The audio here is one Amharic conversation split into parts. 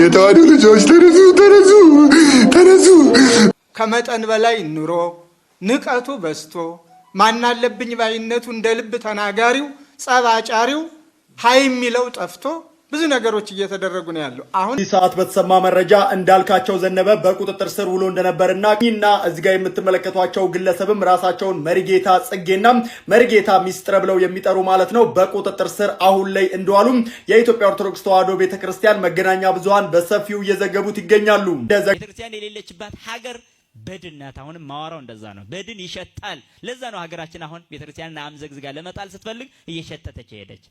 የተዋሕዶ ልጆች ተነሱ። ከመጠን በላይ ኑሮ ንቀቱ በዝቶ ማናለብኝ ባይነቱ እንደ ልብ ተናጋሪው ጸባጫሪው ሀይ የሚለው ጠፍቶ ብዙ ነገሮች እየተደረጉ ነው ያለው። አሁን ይህ ሰዓት በተሰማ መረጃ እንዳልካቸው ዘነበ በቁጥጥር ስር ውሎ እንደነበርና እዚህ ጋር የምትመለከቷቸው ግለሰብም ራሳቸውን መሪጌታ ጽጌና መሪጌታ ሚስጥር ብለው የሚጠሩ ማለት ነው በቁጥጥር ስር አሁን ላይ እንደዋሉ የኢትዮጵያ ኦርቶዶክስ ተዋሕዶ ቤተክርስቲያን መገናኛ ብዙሃን በሰፊው እየዘገቡት ይገኛሉ። ቤተክርስቲያን የሌለችባት ሀገር በድን ናት። አሁንም ማወራው እንደዛ ነው። በድን ይሸጣል። ለዛ ነው ሀገራችን አሁን ቤተክርስቲያንን አምዘግዝጋ ለመጣል ስትፈልግ እየሸተተች ሄደች።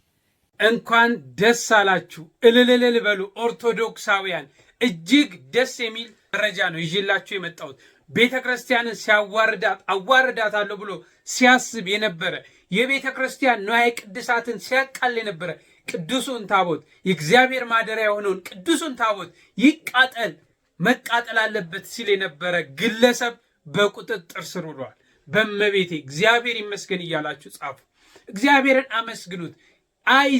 እንኳን ደስ አላችሁ እልልልል በሉ ኦርቶዶክሳውያን። እጅግ ደስ የሚል መረጃ ነው ይዤላችሁ የመጣሁት። ቤተክርስቲያንን ሲያዋርዳት አዋርዳታለሁ ብሎ ሲያስብ የነበረ የቤተክርስቲያን ንዋየ ቅድሳትን ሲያቃል የነበረ ቅዱሱን ታቦት የእግዚአብሔር ማደሪያ የሆነውን ቅዱሱን ታቦት ይቃጠል መቃጠል አለበት ሲል የነበረ ግለሰብ በቁጥጥር ስር ውሏል። በእመቤቴ እግዚአብሔር ይመስገን እያላችሁ ጻፉ። እግዚአብሔርን አመስግኑት።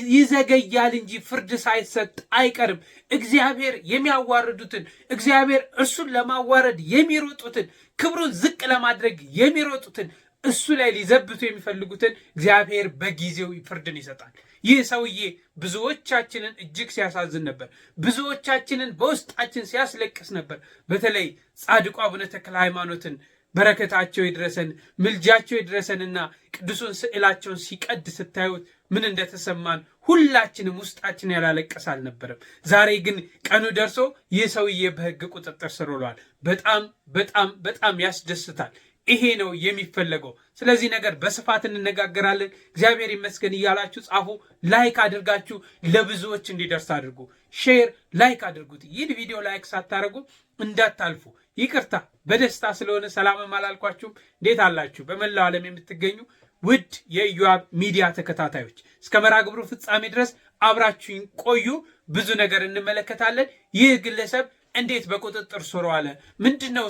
ይዘገያል እንጂ ፍርድ ሳይሰጥ አይቀርም። እግዚአብሔር የሚያዋርዱትን እግዚአብሔር እርሱን ለማዋረድ የሚሮጡትን ክብሩን ዝቅ ለማድረግ የሚሮጡትን እሱ ላይ ሊዘብቱ የሚፈልጉትን እግዚአብሔር በጊዜው ፍርድን ይሰጣል። ይህ ሰውዬ ብዙዎቻችንን እጅግ ሲያሳዝን ነበር። ብዙዎቻችንን በውስጣችን ሲያስለቅስ ነበር። በተለይ ጻድቁ አቡነ ተክለ ሃይማኖትን በረከታቸው ይድረሰን ምልጃቸው ይድረሰንና ቅዱሱን ስዕላቸውን ሲቀድ ስታዩት ምን እንደተሰማን ሁላችንም ውስጣችን ያላለቀስ አልነበረም። ዛሬ ግን ቀኑ ደርሶ ይህ ሰውዬ በሕግ ቁጥጥር ስር ውሏል። በጣም በጣም በጣም ያስደስታል። ይሄ ነው የሚፈለገው። ስለዚህ ነገር በስፋት እንነጋገራለን። እግዚአብሔር ይመስገን እያላችሁ ጻፉ። ላይክ አድርጋችሁ ለብዙዎች እንዲደርስ አድርጉ። ሼር ላይክ አድርጉት። ይህ ቪዲዮ ላይክ ሳታደርጉ እንዳታልፉ። ይቅርታ በደስታ ስለሆነ ሰላምም አላልኳችሁም። እንዴት አላችሁ? በመላው ዓለም የምትገኙ ውድ የኢዮአብ ሚዲያ ተከታታዮች እስከ መርሃ ግብሩ ፍጻሜ ድረስ አብራችሁኝ ቆዩ። ብዙ ነገር እንመለከታለን። ይህ ግለሰብ እንዴት በቁጥጥር ስር ዋለ? ምንድነው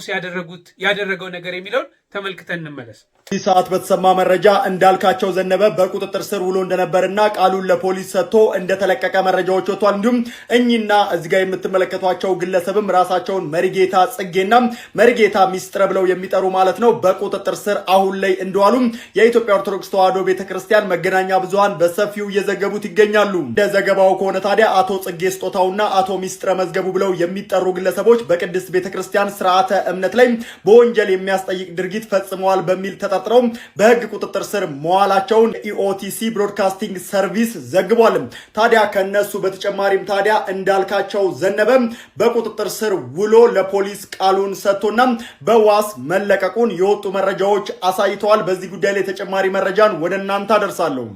ያደረገው ነገር የሚለውን ተመልክተን እንመለስ። ይህ ሰዓት በተሰማ መረጃ እንዳልካቸው ዘነበ በቁጥጥር ስር ውሎ እንደነበርና ቃሉን ለፖሊስ ሰጥቶ እንደተለቀቀ መረጃዎች ወጥቷል። እንዲሁም እኚህና እዚህ ጋር የምትመለከቷቸው ግለሰብም ራሳቸውን መሪጌታ ጽጌና መሪጌታ ሚስጥር ብለው የሚጠሩ ማለት ነው በቁጥጥር ስር አሁን ላይ እንደዋሉ የኢትዮጵያ ኦርቶዶክስ ተዋሕዶ ቤተክርስቲያን መገናኛ ብዙሃን በሰፊው እየዘገቡት ይገኛሉ። እንደ ዘገባው ከሆነ ታዲያ አቶ ጽጌ ስጦታውና አቶ ሚስጥረ መዝገቡ ብለው የሚጠሩ ግለሰቦች በቅድስት ቤተክርስቲያን ስርዓተ እምነት ላይ በወንጀል የሚያስጠይቅ ድርጊት ፈጽመዋል በሚል ተጠርጥረው በሕግ ቁጥጥር ስር መዋላቸውን ኢኦቲሲ ብሮድካስቲንግ ሰርቪስ ዘግቧል። ታዲያ ከነሱ በተጨማሪም ታዲያ እንዳልካቸው ዘነበ በቁጥጥር ስር ውሎ ለፖሊስ ቃሉን ሰጥቶና በዋስ መለቀቁን የወጡ መረጃዎች አሳይተዋል። በዚህ ጉዳይ ላይ ተጨማሪ መረጃን ወደ እናንተ አደርሳለሁ።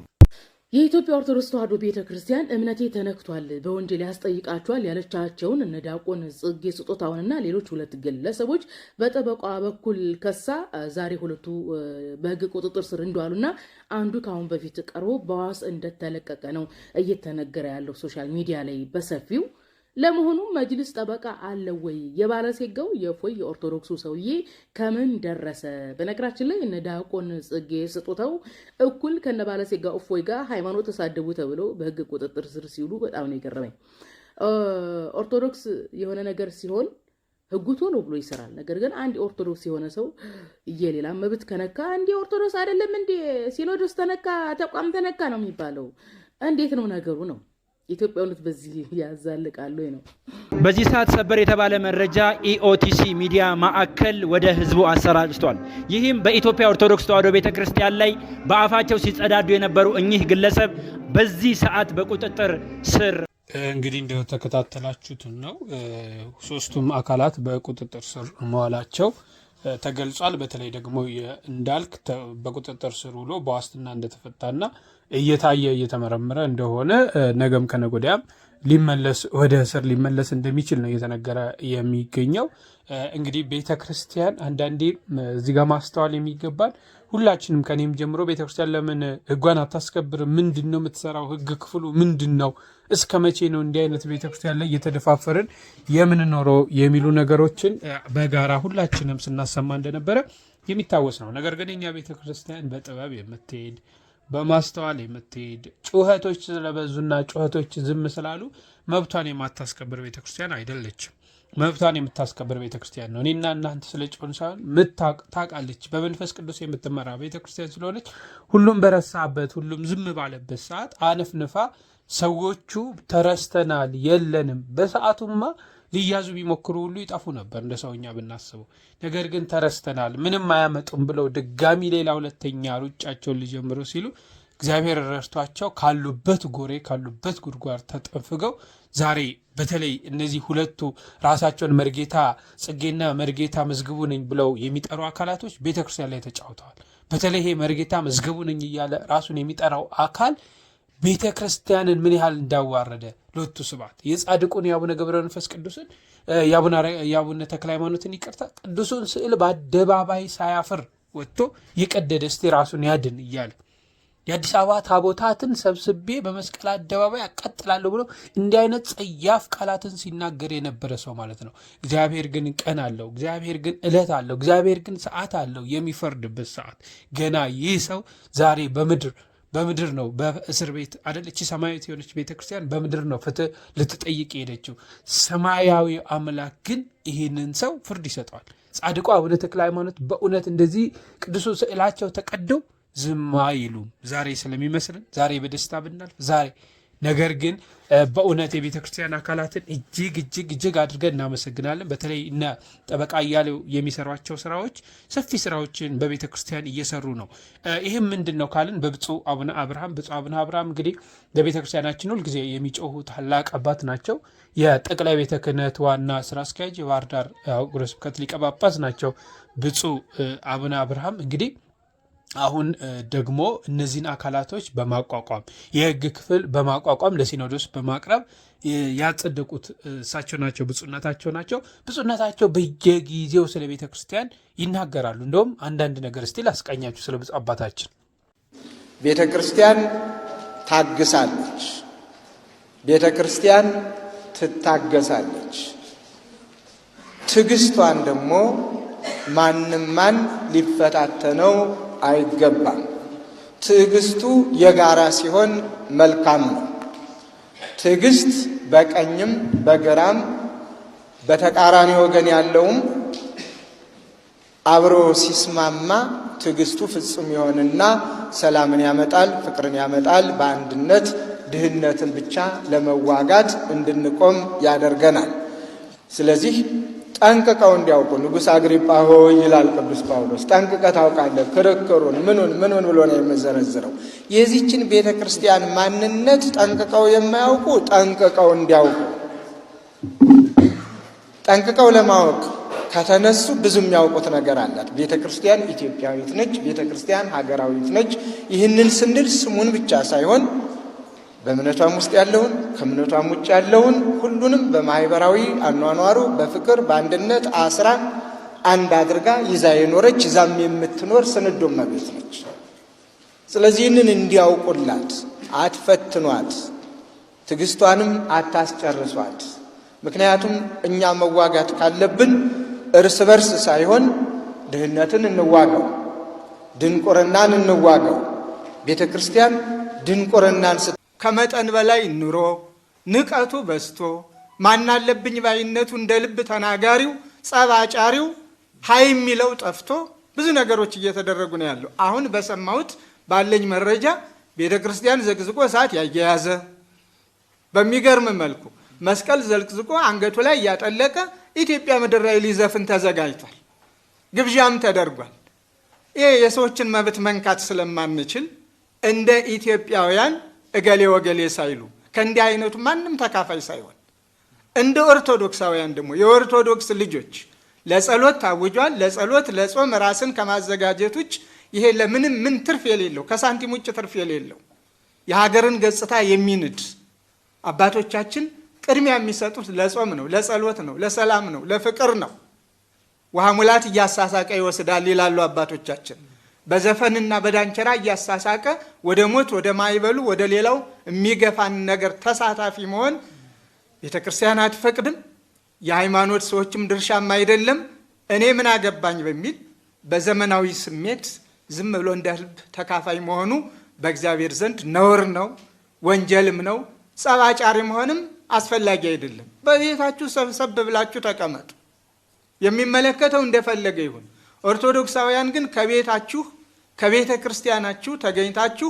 የኢትዮጵያ ኦርቶዶክስ ተዋሕዶ ቤተክርስቲያን እምነቴ ተነክቷል በወንጀል ያስጠይቃቸዋል ያለቻቸውን እነ ዲያቆን ጽጌ ስጦታውንና ሌሎች ሁለት ግለሰቦች በጠበቃ በኩል ከሳ ዛሬ ሁለቱ በሕግ ቁጥጥር ስር እንደዋሉና አንዱ ከአሁን በፊት ቀርቦ በዋስ እንደተለቀቀ ነው እየተነገረ ያለው ሶሻል ሚዲያ ላይ በሰፊው። ለመሆኑ መጅልስ ጠበቃ አለው ወይ? የባለሴጋው የፎይ የኦርቶዶክሱ ሰውዬ ከምን ደረሰ? በነገራችን ላይ እነ ዲያቆን ጽጌ ስጦታው እኩል ከነ ባለሴጋው እፎይ ጋር ሃይማኖት ተሳደቡ ተብሎ በሕግ ቁጥጥር ስር ሲውሉ በጣም ነው የገረመኝ። ኦርቶዶክስ የሆነ ነገር ሲሆን ሕጉ ቶሎ ብሎ ይሰራል። ነገር ግን አንድ ኦርቶዶክስ የሆነ ሰው የሌላ መብት ከነካ እንዴ ኦርቶዶክስ አይደለም እንዴ ሲኖዶስ ተነካ ተቋም ተነካ ነው የሚባለው? እንዴት ነው ነገሩ ነው? ኢትዮጵያውነት በዚህ ያዛልቃሉ ነው። በዚህ ሰዓት ሰበር የተባለ መረጃ ኢኦቲሲ ሚዲያ ማዕከል ወደ ህዝቡ አሰራጭቷል። ይህም በኢትዮጵያ ኦርቶዶክስ ተዋሕዶ ቤተክርስቲያን ላይ በአፋቸው ሲጸዳዱ የነበሩ እኚህ ግለሰብ በዚህ ሰዓት በቁጥጥር ስር እንግዲህ እንደተከታተላችሁት ነው። ሶስቱም አካላት በቁጥጥር ስር መዋላቸው ተገልጿል። በተለይ ደግሞ እንዳልክ በቁጥጥር ስር ውሎ በዋስትና እንደተፈታና እየታየ እየተመረመረ እንደሆነ ነገም ከነገ ወዲያም ሊመለስ ወደ እስር ሊመለስ እንደሚችል ነው እየተነገረ የሚገኘው። እንግዲህ ቤተክርስቲያን አንዳንዴ እዚህ ጋር ማስተዋል የሚገባል ሁላችንም ከኔም ጀምሮ ቤተክርስቲያን ለምን ህጓን አታስከብርም? ምንድን ነው የምትሰራው? ህግ ክፍሉ ምንድን ነው? እስከ መቼ ነው እንዲህ አይነት ቤተክርስቲያን ላይ እየተደፋፈርን የምንኖረው የሚሉ ነገሮችን በጋራ ሁላችንም ስናሰማ እንደነበረ የሚታወስ ነው። ነገር ግን እኛ ቤተክርስቲያን በጥበብ የምትሄድ በማስተዋል የምትሄድ ጩኸቶች ስለበዙና ጩኸቶች ዝም ስላሉ መብቷን የማታስከብር ቤተክርስቲያን አይደለችም። መብቷን የምታስከብር ቤተክርስቲያን ነው። እኔና እናንተ ስለ ጮን ሳይሆን ታውቃለች። በመንፈስ ቅዱስ የምትመራ ቤተክርስቲያን ስለሆነች ሁሉም በረሳበት ሁሉም ዝም ባለበት ሰዓት አነፍንፋ ሰዎቹ ተረስተናል የለንም። በሰዓቱማ ሊያዙ ቢሞክሩ ሁሉ ይጠፉ ነበር እንደ ሰውኛ ብናስበው። ነገር ግን ተረስተናል ምንም አያመጡም ብለው ድጋሚ ሌላ ሁለተኛ ሩጫቸውን ሊጀምሩ ሲሉ እግዚአብሔር ረድቷቸው ካሉበት ጎሬ ካሉበት ጉድጓድ ተጠንፍገው ዛሬ በተለይ እነዚህ ሁለቱ ራሳቸውን መርጌታ ጽጌና መርጌታ መዝግቡ ነኝ ብለው የሚጠሩ አካላቶች ቤተክርስቲያን ላይ ተጫውተዋል። በተለይ ይሄ መርጌታ መዝግቡ ነኝ እያለ ራሱን የሚጠራው አካል ቤተክርስቲያንን ምን ያህል እንዳዋረደ ሎቱ ስብሐት። የጻድቁን የአቡነ ገብረ መንፈስ ቅዱስን የአቡነ ተክለ ሃይማኖትን ይቅርታ ቅዱሱን ስዕል በአደባባይ ሳያፍር ወጥቶ የቀደደ እስቲ ራሱን ያድን እያለ የአዲስ አበባ ታቦታትን ሰብስቤ በመስቀል አደባባይ አቃጥላለሁ ብሎ እንዲህ አይነት ጸያፍ ቃላትን ሲናገር የነበረ ሰው ማለት ነው። እግዚአብሔር ግን ቀን አለው፣ እግዚአብሔር ግን ዕለት አለው፣ እግዚአብሔር ግን ሰዓት አለው የሚፈርድበት ሰዓት። ገና ይህ ሰው ዛሬ በምድር ነው በእስር ቤት አደለች። ሰማያዊት የሆነች ቤተክርስቲያን በምድር ነው ፍትህ ልትጠይቅ ሄደችው። ሰማያዊ አምላክ ግን ይህንን ሰው ፍርድ ይሰጠዋል። ጻድቁ አቡነ ተክለ ሃይማኖት በእውነት እንደዚህ ቅዱሱ ስዕላቸው ተቀደው ዝም አይሉም። ዛሬ ስለሚመስልን ዛሬ በደስታ ብናልፍ ዛሬ ነገር ግን በእውነት የቤተ ክርስቲያን አካላትን እጅግ አድርገን እናመሰግናለን። በተለይ እነ ጠበቃ እያሌው የሚሰሯቸው ስራዎች ሰፊ ስራዎችን በቤተ ክርስቲያን እየሰሩ ነው። ይህም ምንድን ነው ካልን ብፁዕ አቡነ አብርሃም እንግዲህ ለቤተ ክርስቲያናችን ሁልጊዜ የሚጮሁ ታላቅ አባት ናቸው። የጠቅላይ ቤተ ክህነት ዋና ስራ አስኪያጅ የባህር ዳር ሀገረ ስብከት ሊቀ ጳጳስ ናቸው። ብፁዕ አቡነ አብርሃም እንግዲህ አሁን ደግሞ እነዚህን አካላቶች በማቋቋም የህግ ክፍል በማቋቋም ለሲኖዶስ በማቅረብ ያጸደቁት እሳቸው ናቸው፣ ብፁዕነታቸው ናቸው። ብፁዕነታቸው በየጊዜው ስለ ቤተ ክርስቲያን ይናገራሉ። እንደውም አንዳንድ ነገር እስቲ ላስቃኛችሁ ስለ ብፁዕ አባታችን። ቤተ ክርስቲያን ታግሳለች፣ ቤተ ክርስቲያን ትታገሳለች። ትዕግስቷን ደግሞ ማን ሊፈታተነው አይገባም። ትዕግስቱ የጋራ ሲሆን መልካም ነው። ትዕግስት በቀኝም በግራም በተቃራኒ ወገን ያለውም አብሮ ሲስማማ ትዕግስቱ ፍጹም ይሆንና ሰላምን ያመጣል፣ ፍቅርን ያመጣል። በአንድነት ድህነትን ብቻ ለመዋጋት እንድንቆም ያደርገናል። ስለዚህ ጠንቅቀው እንዲያውቁ ንጉሥ አግሪጳ ሆይ ይላል ቅዱስ ጳውሎስ፣ ጠንቅቀህ ታውቃለህ ክርክሩን ምኑን ብሎ ነው የምዘረዝረው። የዚችን ቤተ ክርስቲያን ማንነት ጠንቅቀው የማያውቁ ጠንቅቀው እንዲያውቁ፣ ጠንቅቀው ለማወቅ ከተነሱ ብዙ የሚያውቁት ነገር አላት። ቤተ ክርስቲያን ኢትዮጵያዊት ነች። ቤተ ክርስቲያን ሀገራዊት ነች። ይህንን ስንል ስሙን ብቻ ሳይሆን በእምነቷም ውስጥ ያለውን ከእምነቷም ውጭ ያለውን ሁሉንም በማህበራዊ አኗኗሩ በፍቅር በአንድነት አስራ አንድ አድርጋ ይዛ የኖረች ይዛም የምትኖር ስንዶ እመቤት ነች። ስለዚህ ይህንን እንዲያውቁላት፣ አትፈትኗት፣ ትዕግስቷንም አታስጨርሷት። ምክንያቱም እኛ መዋጋት ካለብን እርስ በርስ ሳይሆን ድህነትን እንዋጋው፣ ድንቁርናን እንዋጋው። ቤተ ክርስቲያን ድንቁርናን ከመጠን በላይ ኑሮ ንቀቱ በስቶ ማናለብኝ ባይነቱ እንደ ልብ ተናጋሪው ጸባጫሪው ሀይ የሚለው ጠፍቶ ብዙ ነገሮች እየተደረጉ ነው ያለው። አሁን በሰማሁት ባለኝ መረጃ ቤተ ክርስቲያን ዘቅዝቆ እሳት ያያያዘ በሚገርም መልኩ መስቀል ዘቅዝቆ አንገቱ ላይ እያጠለቀ ኢትዮጵያ ምድር ላይ ሊዘፍን ተዘጋጅቷል። ግብዣም ተደርጓል። ይሄ የሰዎችን መብት መንካት ስለማንችል እንደ ኢትዮጵያውያን እገሌ ወገሌ ሳይሉ ከእንዲህ አይነቱ ማንም ተካፋይ ሳይሆን እንደ ኦርቶዶክሳውያን ደግሞ የኦርቶዶክስ ልጆች ለጸሎት ታውጇል። ለጸሎት ለጾም ራስን ከማዘጋጀት ውጭ ይሄ ለምንም ምን ትርፍ የሌለው ከሳንቲም ውጭ ትርፍ የሌለው የሀገርን ገጽታ የሚንድ አባቶቻችን ቅድሚያ የሚሰጡት ለጾም ነው፣ ለጸሎት ነው፣ ለሰላም ነው፣ ለፍቅር ነው። ውሃ ሙላት እያሳሳቀ ይወስዳል ይላሉ አባቶቻችን። በዘፈንና በዳንቸራ እያሳሳቀ ወደ ሞት ወደ ማይበሉ ወደ ሌላው የሚገፋን ነገር ተሳታፊ መሆን ቤተ ክርስቲያን አትፈቅድም። የሃይማኖት ሰዎችም ድርሻም አይደለም። እኔ ምን አገባኝ በሚል በዘመናዊ ስሜት ዝም ብሎ እንደ ልብ ተካፋይ መሆኑ በእግዚአብሔር ዘንድ ነውር ነው፣ ወንጀልም ነው። ጸባጫሪ መሆንም አስፈላጊ አይደለም። በቤታችሁ ሰብሰብ ብላችሁ ተቀመጡ። የሚመለከተው እንደፈለገ ይሁን። ኦርቶዶክሳውያን ግን ከቤታችሁ ከቤተ ክርስቲያናችሁ ተገኝታችሁ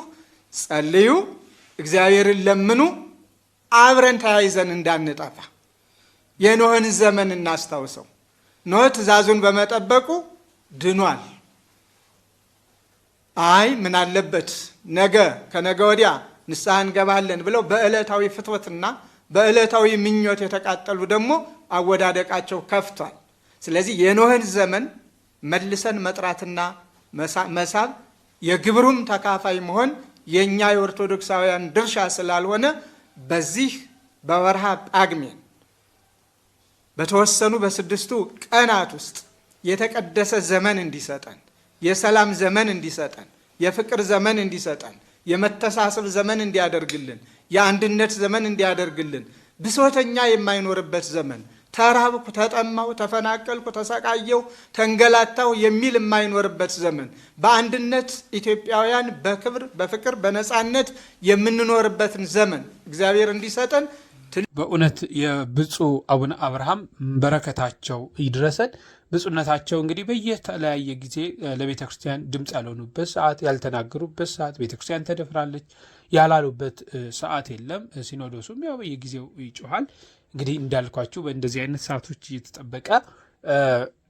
ጸልዩ፣ እግዚአብሔርን ለምኑ። አብረን ተያይዘን እንዳንጠፋ የኖህን ዘመን እናስታውሰው። ኖህ ትእዛዙን በመጠበቁ ድኗል። አይ ምን አለበት ነገ ከነገ ወዲያ ንስሐ እንገባለን ብለው በዕለታዊ ፍትወትና በዕለታዊ ምኞት የተቃጠሉ ደግሞ አወዳደቃቸው ከፍቷል። ስለዚህ የኖህን ዘመን መልሰን መጥራትና መሳብ የግብሩም ተካፋይ መሆን የኛ የኦርቶዶክሳውያን ድርሻ ስላልሆነ በዚህ በወርሃ ጳጉሜን በተወሰኑ በስድስቱ ቀናት ውስጥ የተቀደሰ ዘመን እንዲሰጠን፣ የሰላም ዘመን እንዲሰጠን፣ የፍቅር ዘመን እንዲሰጠን፣ የመተሳሰብ ዘመን እንዲያደርግልን፣ የአንድነት ዘመን እንዲያደርግልን፣ ብሶተኛ የማይኖርበት ዘመን፣ ተራብኩ፣ ተጠማው፣ ተፈናቀልኩ፣ ተሰቃየው፣ ተንገላታው የሚል የማይኖርበት ዘመን፣ በአንድነት ኢትዮጵያውያን በክብር በፍቅር በነፃነት የምንኖርበትን ዘመን እግዚአብሔር እንዲሰጠን በእውነት የብፁዕ አቡነ አብርሃም በረከታቸው ይድረሰን። ብፁዕነታቸው እንግዲህ በየተለያየ ጊዜ ለቤተ ክርስቲያን ድምፅ ያልሆኑበት ሰዓት፣ ያልተናገሩበት ሰዓት፣ ቤተ ክርስቲያን ተደፍራለች ያላሉበት ሰዓት የለም። ሲኖዶሱም ያው በየጊዜው ይጮሃል። እንግዲህ እንዳልኳችሁ በእንደዚህ አይነት ሰዓቶች እየተጠበቀ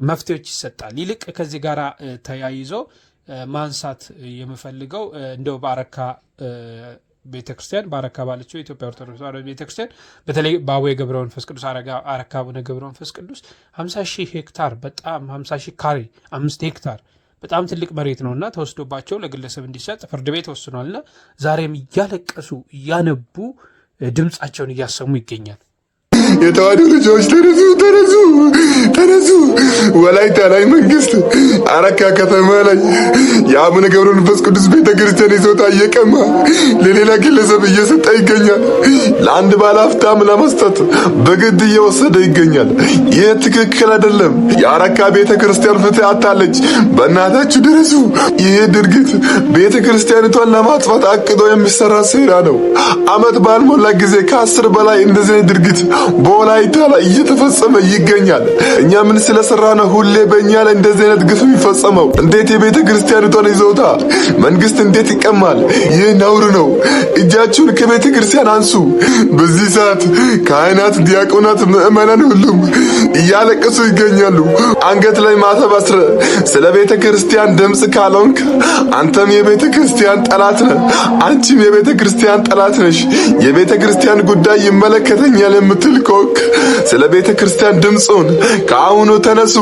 መፍትሄዎች ይሰጣል። ይልቅ ከዚህ ጋር ተያይዞ ማንሳት የምፈልገው እንደው በአረካ ቤተክርስቲያን በአረካ ባለችው የኢትዮጵያ ኦርቶዶክስ ተዋሕዶ ቤተክርስቲያን በተለይ በአቡነ ገብረ መንፈስ ቅዱስ አረካ አቡነ ገብረ መንፈስ ቅዱስ 50,000 ሄክታር በጣም 50,000 ካሬ 5 ሄክታር በጣም ትልቅ መሬት ነውና ተወስዶባቸው ለግለሰብ እንዲሰጥ ፍርድ ቤት ወስኗልና ዛሬም እያለቀሱ እያነቡ ድምፃቸውን እያሰሙ ይገኛል። የተዋሕዶ ልጆች ተነሱ ተነሱ ተነሱ። ወላይታ ላይ መንግስት አረካ ከተማ ላይ የአቡነ ገብረ መንፈስ ቅዱስ ቤተክርስቲያን ይዞታ እየቀማ ለሌላ ግለሰብ እየሰጠ ይገኛል። ለአንድ ባለ ሀብታም ለመስጠት በግድ እየወሰደ ይገኛል። ይህ ትክክል አይደለም። የአረካ ቤተክርስቲያን ፍትህ አታለች። በእናታችሁ ድረሱ። ይህ ድርጊት ቤተክርስቲያኒቷን ለማጥፋት አቅዶ የሚሰራ ሴራ ነው። አመት ባልሞላ ጊዜ ከ10 በላይ እንደዚህ ድርጊት በወላይታ ላይ እየተፈጸመ ይገኛል። እኛ ምን ስለሰራ ነው ሁሌ በእኛ ላይ እንደዚህ አይነት ግፍ የሚፈጸመው? እንዴት የቤተ ክርስቲያኒቷን ይዞታ መንግስት እንዴት ይቀማል? ይህ ነውር ነው። እጃችሁን ከቤተ ክርስቲያን አንሱ። በዚህ ሰዓት ካህናት፣ ዲያቆናት፣ ምዕመናን ሁሉም እያለቀሱ ይገኛሉ። አንገት ላይ ማተብ አስረ ስለ ቤተ ክርስቲያን ድምፅ ካልሆንክ አንተም የቤተ ክርስቲያን ጠላት ነህ፣ አንቺም የቤተ ክርስቲያን ጠላት ነሽ። የቤተ ክርስቲያን ጉዳይ ይመለከተኛል የምትል ኮክ ስለ ቤተ ክርስቲያን ድምፁን ከአሁኑ ተነሱ፣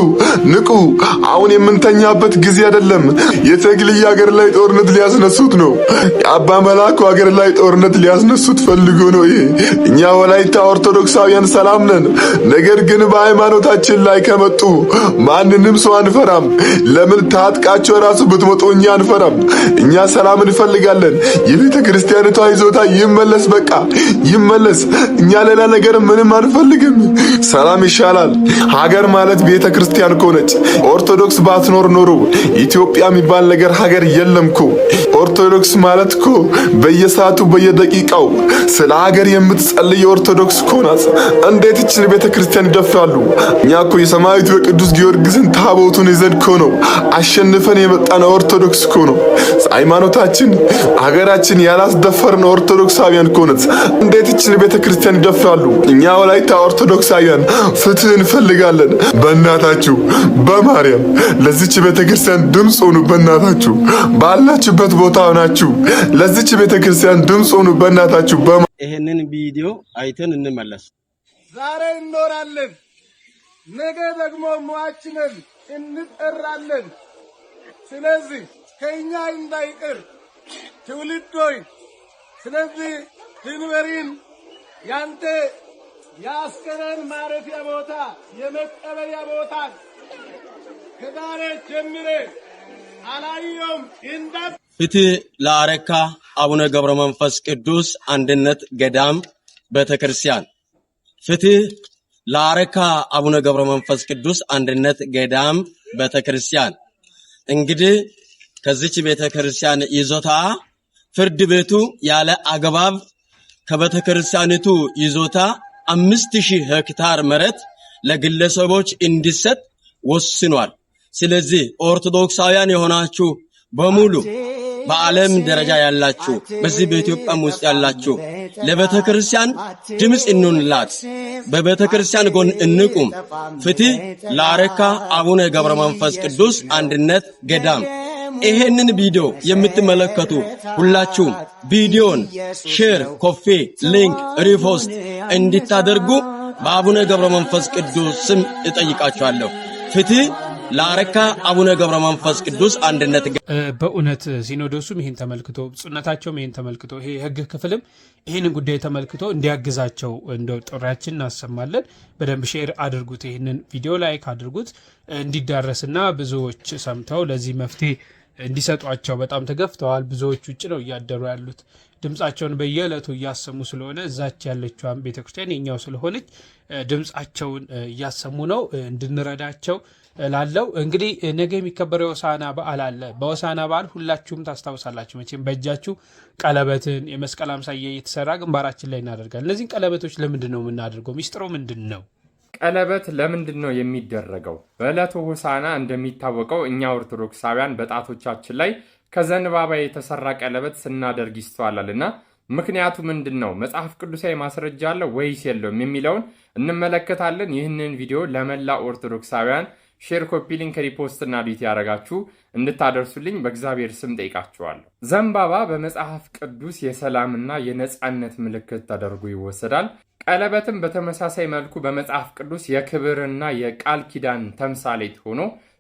ንቁ። አሁን የምንተኛበት ጊዜ አይደለም። የተግልይ ሀገር ላይ ጦርነት ሊያስነሱት ነው። የአባ መላኩ ሀገር ላይ ጦርነት ሊያስነሱት ፈልጎ ነው። ይሄ እኛ ወላይታ ኦርቶዶክሳውያን ሰላም ነን። ነገር ግን በሃይማኖታችን ላይ ከመጡ ማንንም ሰው አንፈራም። ለምን ታጥቃቸው ራሱ ብትመጡ እኛ አንፈራም። እኛ ሰላም እንፈልጋለን። የቤተ ክርስቲያኒቷ ይዞታ ይመለስ፣ በቃ ይመለስ። እኛ ሌላ ነገር ምንም አንፈልግም። ሰላም ይሻላል። ሀገር ማለት ቤተ ክርስቲያን ከሆነች ኦርቶዶክስ ባትኖር ኖሮ ኢትዮጵያ የሚባል ነገር ሀገር የለምኮ። ኦርቶዶክስ ማለት እኮ በየሰዓቱ በየደቂቃው ስለ ሀገር የምትጸልይ ኦርቶዶክስ ኮናት። እንዴት እችን ቤተ ክርስቲያን ይደፍራሉ? እኛ እኮ የሰማዕቱ የቅዱስ ጊዮርጊስን ታቦቱን ይዘን እኮ ነው አሸንፈን የመጣን ኦርቶዶክስ እኮ ነው። ሃይማኖታችን ሀገራችን ያላስደፈርን ኦርቶዶክሳውያን ኮናት። እንዴት እችን ቤተ ክርስቲያን ይደፍራሉ? እኛ ወላይታ ኦርቶዶክሳውያን ፍትህ እንፈልጋለን። በእናታችሁ በማርያም ለዚች ቤተክርስቲያን ድምፅ ሆኑ። በእናታችሁ ባላችሁበት ቦታ ሆናችሁ ለዚች ቤተክርስቲያን ድምፅ ሆኑ። በእናታችሁ ይሄንን ቪዲዮ አይተን እንመለስ። ዛሬ እንኖራለን፣ ነገ ደግሞ ሟችንን እንጠራለን። ስለዚህ ከኛ እንዳይቀር ትውልዶይ፣ ስለዚህ ድንበሪን ያንተ የአስከሬን ማረፊያ ቦታ የመቀበያ ቦታ ከዛሬ ጀምሬ አላየውም። ፍትህ ለአረካ አቡነ ገብረ መንፈስ ቅዱስ አንድነት ገዳም ቤተክርስቲያን። ፍትህ ለአረካ አቡነ ገብረ መንፈስ ቅዱስ አንድነት ገዳም ቤተክርስቲያን። እንግዲህ ከዚች ቤተክርስቲያን ይዞታ ፍርድ ቤቱ ያለ አግባብ ከቤተክርስቲያኒቱ ይዞታ 5000 ሄክታር መሬት ለግለሰቦች እንዲሰጥ ወስኗል። ስለዚህ ኦርቶዶክሳውያን የሆናችሁ በሙሉ በዓለም ደረጃ ያላችሁ በዚህ በኢትዮጵያም ውስጥ ያላችሁ ለቤተክርስቲያን ድምጽ እንሁንላት፣ በቤተክርስቲያን ጎን እንቁም። ፍትህ ለአረካ አቡነ ገብረ መንፈስ ቅዱስ አንድነት ገዳም። ይሄንን ቪዲዮ የምትመለከቱ ሁላችሁም ቪዲዮን ሼር፣ ኮፒ ሊንክ፣ ሪፖስት እንድታደርጉ በአቡነ ገብረ መንፈስ ቅዱስ ስም እጠይቃችኋለሁ። ፍትህ ለአረካ አቡነ ገብረ መንፈስ ቅዱስ አንድነት። በእውነት ሲኖዶሱም ይህን ተመልክቶ ብፁዕነታቸውም ይህን ተመልክቶ ይሄ የህግ ክፍልም ይህንን ጉዳይ ተመልክቶ እንዲያግዛቸው እንደው ጥሪያችን እናሰማለን። በደንብ ሼር አድርጉት፣ ይህንን ቪዲዮ ላይክ አድርጉት እንዲዳረስና ብዙዎች ሰምተው ለዚህ መፍትሄ እንዲሰጧቸው። በጣም ተገፍተዋል። ብዙዎች ውጭ ነው እያደሩ ያሉት። ድምፃቸውን በየዕለቱ እያሰሙ ስለሆነ እዛች ያለችዋን ቤተክርስቲያን የኛው ስለሆነች ድምፃቸውን እያሰሙ ነው። እንድንረዳቸው ላለው እንግዲህ ነገ የሚከበረው የሆሳዕና በዓል አለ። በሆሳዕና በዓል ሁላችሁም ታስታውሳላችሁ መቼም በእጃችሁ ቀለበትን የመስቀል አምሳያ እየተሰራ ግንባራችን ላይ እናደርጋለን። እነዚህን ቀለበቶች ለምንድን ነው የምናደርገው? ሚስጥሩ ምንድን ነው? ቀለበት ለምንድን ነው የሚደረገው? በዕለቱ ሆሳዕና እንደሚታወቀው እኛ ኦርቶዶክሳውያን በጣቶቻችን ላይ ከዘንባባ የተሰራ ቀለበት ስናደርግ ይስተዋላልና ምክንያቱ ምንድን ነው? መጽሐፍ ቅዱሳዊ ማስረጃ አለ ወይስ የለውም የሚለውን እንመለከታለን። ይህንን ቪዲዮ ለመላ ኦርቶዶክሳውያን ሼር፣ ኮፒ ሊንክ፣ ሪፖስት እና ዲት ያደረጋችሁ እንድታደርሱልኝ በእግዚአብሔር ስም ጠይቃችኋለሁ። ዘንባባ በመጽሐፍ ቅዱስ የሰላምና የነጻነት ምልክት ተደርጎ ይወሰዳል። ቀለበትም በተመሳሳይ መልኩ በመጽሐፍ ቅዱስ የክብርና የቃል ኪዳን ተምሳሌት ሆኖ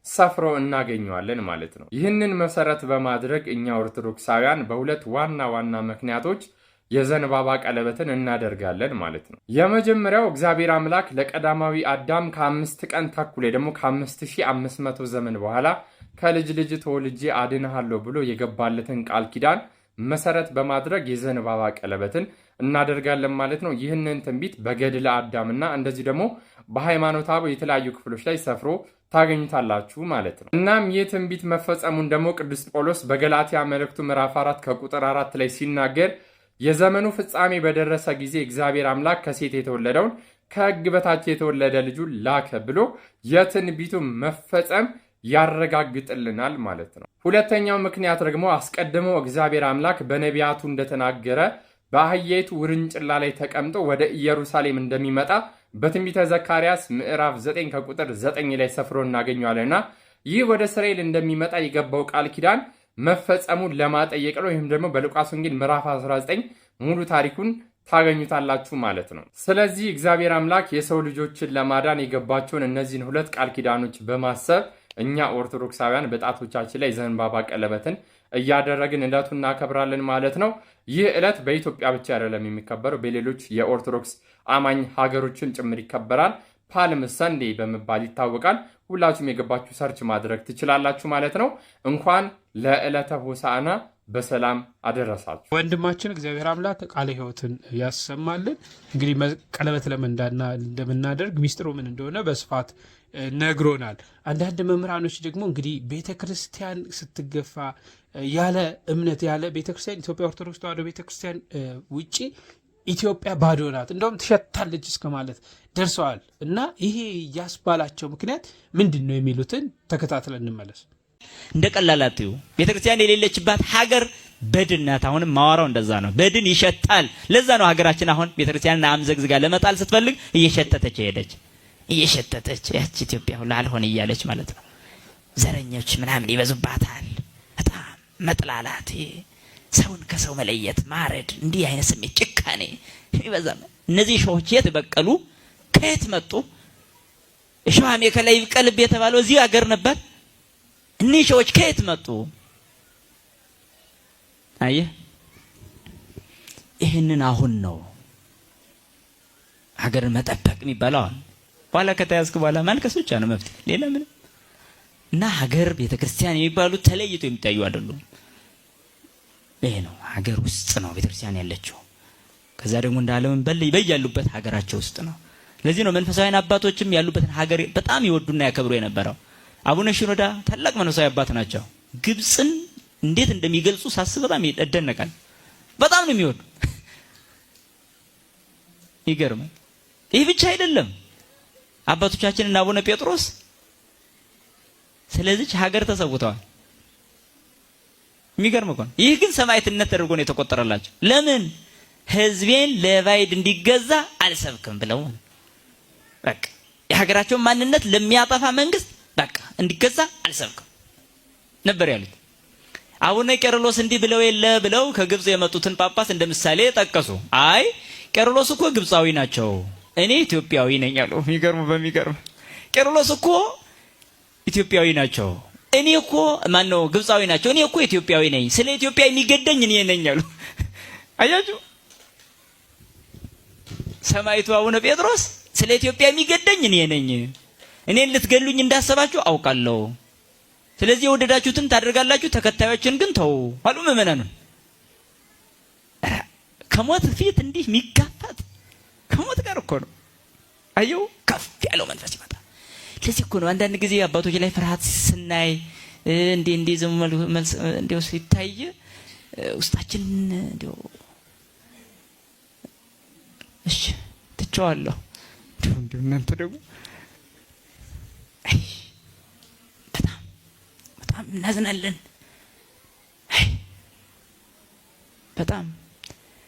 ሰፍሮ እናገኘዋለን ማለት ነው። ይህንን መሰረት በማድረግ እኛ ኦርቶዶክሳውያን በሁለት ዋና ዋና ምክንያቶች የዘንባባ ቀለበትን እናደርጋለን ማለት ነው። የመጀመሪያው እግዚአብሔር አምላክ ለቀዳማዊ አዳም ከ5 ቀን ተኩል ደግሞ ከ5500 ዘመን በኋላ ከልጅ ልጅ ተወልጄ አድንሃለሁ ብሎ የገባለትን ቃል ኪዳን መሰረት በማድረግ የዘንባባ ቀለበትን እናደርጋለን ማለት ነው። ይህንን ትንቢት በገድለ አዳምና እንደዚህ ደግሞ በሃይማኖተ አበው የተለያዩ ክፍሎች ላይ ሰፍሮ ታገኙታላችሁ ማለት ነው። እናም ይህ ትንቢት መፈጸሙን ደግሞ ቅዱስ ጳውሎስ በገላትያ መልእክቱ ምዕራፍ 4 ከቁጥር 4 ላይ ሲናገር የዘመኑ ፍጻሜ በደረሰ ጊዜ እግዚአብሔር አምላክ ከሴት የተወለደውን ከሕግ በታች የተወለደ ልጁን ላከ ብሎ የትንቢቱ መፈጸም ያረጋግጥልናል ማለት ነው። ሁለተኛው ምክንያት ደግሞ አስቀድሞ እግዚአብሔር አምላክ በነቢያቱ እንደተናገረ በአህያይቱ ውርንጭላ ላይ ተቀምጦ ወደ ኢየሩሳሌም እንደሚመጣ በትንቢተ ዘካርያስ ምዕራፍ 9 ከቁጥር 9 ላይ ሰፍሮ እናገኘዋለንና ይህ ወደ እስራኤል እንደሚመጣ የገባው ቃል ኪዳን መፈጸሙን ለማጠየቅ ነው። ይህም ደግሞ በሉቃስ ወንጌል ምዕራፍ 19 ሙሉ ታሪኩን ታገኙታላችሁ ማለት ነው። ስለዚህ እግዚአብሔር አምላክ የሰው ልጆችን ለማዳን የገባቸውን እነዚህን ሁለት ቃል ኪዳኖች በማሰብ እኛ ኦርቶዶክሳውያን በጣቶቻችን ላይ ዘንባባ ቀለበትን እያደረግን ዕለቱን እናከብራለን ማለት ነው። ይህ ዕለት በኢትዮጵያ ብቻ አይደለም የሚከበረው፣ በሌሎች የኦርቶዶክስ አማኝ ሀገሮችም ጭምር ይከበራል። ፓልም ሰንዴ በመባል ይታወቃል። ሁላችሁም የገባችሁ ሰርች ማድረግ ትችላላችሁ ማለት ነው። እንኳን ለዕለተ ሆሳዕና በሰላም አደረሳችሁ። ወንድማችን እግዚአብሔር አምላክ ቃለ ሕይወትን ያሰማልን። እንግዲህ ቀለበት ለምን እንደምናደርግ ሚስጥሩ ምን እንደሆነ በስፋት ነግሮናል። አንዳንድ መምህራኖች ደግሞ እንግዲህ ቤተ ክርስቲያን ስትገፋ ያለ እምነት ያለ ቤተ ክርስቲያን ኢትዮጵያ ኦርቶዶክስ ተዋሕዶ ቤተ ክርስቲያን ውጪ ኢትዮጵያ ባዶ ናት፣ እንደውም ትሸታለች እስከ ማለት ደርሰዋል። እና ይሄ ያስባላቸው ምክንያት ምንድን ነው የሚሉትን ተከታትለን እንመለስ። እንደ ቀላል አትዩ። ቤተክርስቲያን የሌለችባት ሀገር በድን ናት። አሁንም ማወራው እንደዛ ነው። በድን ይሸታል። ለዛ ነው ሀገራችን አሁን ቤተክርስቲያንን አምዘግዝጋ ለመጣል ስትፈልግ እየሸተተች ሄደች። እየሸተተች ያቺ ኢትዮጵያ ሁሉ አልሆን እያለች ማለት ነው። ዘረኞች ምናምን ይበዙባታል። በጣም መጥላላት፣ ሰውን ከሰው መለየት፣ ማረድ፣ እንዲህ አይነት ስሜት፣ ጭካኔ ይበዛል። እነዚህ ሾዎች የት በቀሉ? ከየት መጡ? እሾሃሜ ከላይ ይብቀልብ የተባለው እዚህ ሀገር ነበር። እኒህ ሾዎች ከየት መጡ? አየህ፣ ይህንን አሁን ነው ሀገርን መጠበቅ የሚባለው። አሁን በኋላ ከተያዝክ በኋላ ማልቀስ ብቻ ነው መፍትሄ፣ ሌላ ምንም። እና ሀገር ቤተክርስቲያን የሚባሉት ተለይቶ የሚታዩ አይደሉም። ይሄ ነው ሀገር ውስጥ ነው ቤተክርስቲያን ያለችው። ከዛ ደግሞ እንዳለምን በያሉበት ሀገራቸው ውስጥ ነው። ለዚህ ነው መንፈሳዊያን አባቶችም ያሉበትን ሀገር በጣም ይወዱና ያከብሩ የነበረው። አቡነ ሽኖዳ ታላቅ መንፈሳዊ አባት ናቸው። ግብፅን እንዴት እንደሚገልጹ ሳስብ በጣም ይደነቃል። በጣም ነው የሚወዱ። ይገርማል። ይህ ብቻ አይደለም አባቶቻችንና አቡነ ጴጥሮስ ስለዚህ ሀገር ተሰውተዋል። የሚገርም እኮ ነው። ይህ ግን ሰማዕትነት ተደርጎ ነው የተቆጠረላቸው። ለምን? ህዝቤን ለባዕድ እንዲገዛ አልሰብክም ብለው በቃ የሀገራቸውን ማንነት ለሚያጠፋ መንግስት በቃ እንዲገዛ አልሰብክም ነበር ያሉት። አቡነ ቄርሎስ እንዲህ ብለው የለ ብለው ከግብጽ የመጡትን ጳጳስ እንደ ምሳሌ ጠቀሱ። አይ ቄርሎስ እኮ ግብጻዊ ናቸው፣ እኔ ኢትዮጵያዊ ነኝ አሉ። በሚገርም ቄርሎስ እኮ ኢትዮጵያዊ ናቸው፣ እኔ እኮ ማነው ግብጻዊ ናቸው፣ እኔ እኮ ኢትዮጵያዊ ነኝ፣ ስለ ኢትዮጵያ የሚገደኝ እኔ ነኝ አሉ። አያችሁ ሰማዕቱ አቡነ ጴጥሮስ ስለ ኢትዮጵያ የሚገደኝ እኔ ነኝ፣ እኔን ልትገሉኝ እንዳሰባችሁ አውቃለሁ፣ ስለዚህ የወደዳችሁትን ታደርጋላችሁ፣ ተከታዮችን ግን ተው አሉ ምእመናኑን። ከሞት ፊት እንዲህ የሚጋፋት ከሞት ጋር እኮ ነው። አየው ከፍ ያለው መንፈስ ይመጣ። ለዚህ እኮ ነው አንዳንድ ጊዜ አባቶች ላይ ፍርሃት ስናይ እንዴ ዝም መልስ እንደው ሲታይ ውስጣችን እንደው እሺ ትቸዋለሁ እንደው እናንተ ደግሞ በጣም እናዝናለን። በጣም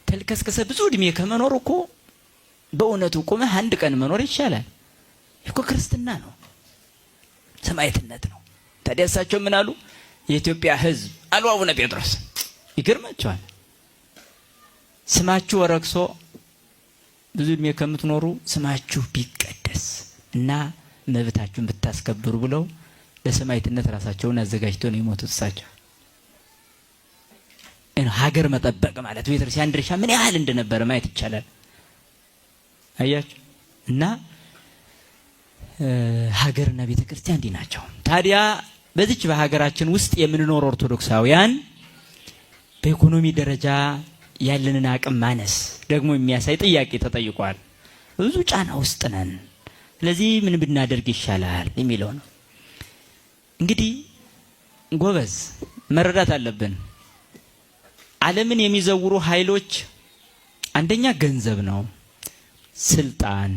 ተልከስከሰ ብዙ እድሜ ከመኖር እኮ በእውነቱ ቆመህ አንድ ቀን መኖር ይሻላል። እኮ ክርስትና ነው፣ ሰማዕትነት ነው። ታዲያ እሳቸው ምን አሉ? የኢትዮጵያ ሕዝብ አሉ አቡነ ጴጥሮስ። ይገርማቸዋል። ስማችሁ ወረክሶ ብዙ እድሜ ከምትኖሩ ስማችሁ ቢቀደስ እና መብታችሁን ብታስከብሩ ብለው ለሰማዕትነት ራሳቸውን አዘጋጅተው ነው የሞቱት። እሳቸው ሀገር መጠበቅ ማለት ቤተክርስቲያን ድርሻ ምን ያህል እንደነበረ ማየት ይቻላል። አያችሁ እና ሀገርና ቤተክርስቲያን እንዲህ ናቸው። ታዲያ በዚች በሀገራችን ውስጥ የምንኖር ኦርቶዶክሳውያን በኢኮኖሚ ደረጃ ያለንን አቅም ማነስ ደግሞ የሚያሳይ ጥያቄ ተጠይቋል። ብዙ ጫና ውስጥ ነን፣ ስለዚህ ምን ብናደርግ ይሻላል የሚለው ነው። እንግዲህ ጎበዝ መረዳት አለብን። ዓለምን የሚዘውሩ ኃይሎች አንደኛ ገንዘብ ነው፣ ስልጣን፣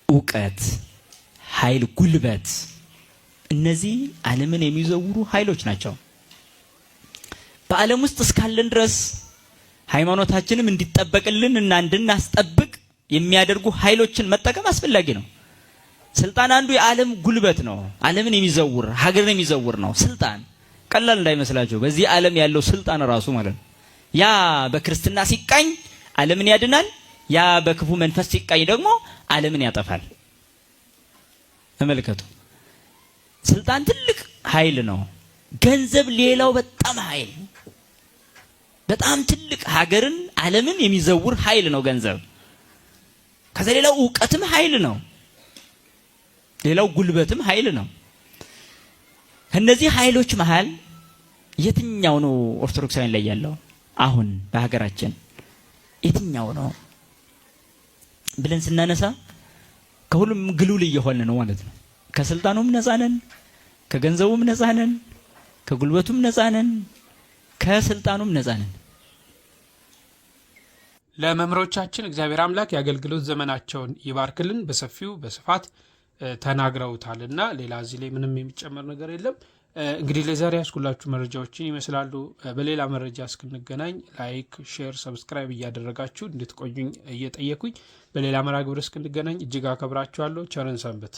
ዕውቀት፣ ኃይል፣ ጉልበት። እነዚህ ዓለምን የሚዘውሩ ኃይሎች ናቸው። በዓለም ውስጥ እስካለን ድረስ ሃይማኖታችንም እንዲጠበቅልን እና እንድናስጠብቅ የሚያደርጉ ኃይሎችን መጠቀም አስፈላጊ ነው። ስልጣን አንዱ የዓለም ጉልበት ነው። ዓለምን የሚዘውር ሀገርን የሚዘውር ነው። ስልጣን ቀላል እንዳይመስላችሁ። በዚህ ዓለም ያለው ስልጣን ራሱ ማለት ነው። ያ በክርስትና ሲቃኝ ዓለምን ያድናል። ያ በክፉ መንፈስ ሲቃኝ ደግሞ ዓለምን ያጠፋል። ተመልከቱ። ስልጣን ትልቅ ኃይል ነው። ገንዘብ ሌላው በጣም ኃይል፣ በጣም ትልቅ ሀገርን ዓለምን የሚዘውር ኃይል ነው ገንዘብ። ከዛ ሌላው ዕውቀትም ኃይል ነው። ሌላው ጉልበትም ኃይል ነው። ከነዚህ ኃይሎች መሃል የትኛው ነው ኦርቶዶክሳውያን ላይ ያለው? አሁን በሀገራችን የትኛው ነው ብለን ስናነሳ ከሁሉም ግሉል እየሆነ ነው ማለት ነው። ከስልጣኑም ነፃ ነን፣ ከገንዘቡም ነፃ ነን፣ ከጉልበቱም ነፃ ነን፣ ከስልጣኑም ነፃ ነን። ለመምህሮቻችን እግዚአብሔር አምላክ የአገልግሎት ዘመናቸውን ይባርክልን። በሰፊው በስፋት ተናግረውታልና ሌላ እዚህ ላይ ምንም የሚጨመር ነገር የለም። እንግዲህ ለዛሬ ያስኩላችሁ መረጃዎችን ይመስላሉ። በሌላ መረጃ እስክንገናኝ ላይክ፣ ሼር፣ ሰብስክራይብ እያደረጋችሁ እንድትቆዩኝ እየጠየኩኝ በሌላ መርሃ ግብር እስክንገናኝ እጅግ አከብራችኋለሁ። ቸርን ሰንብት።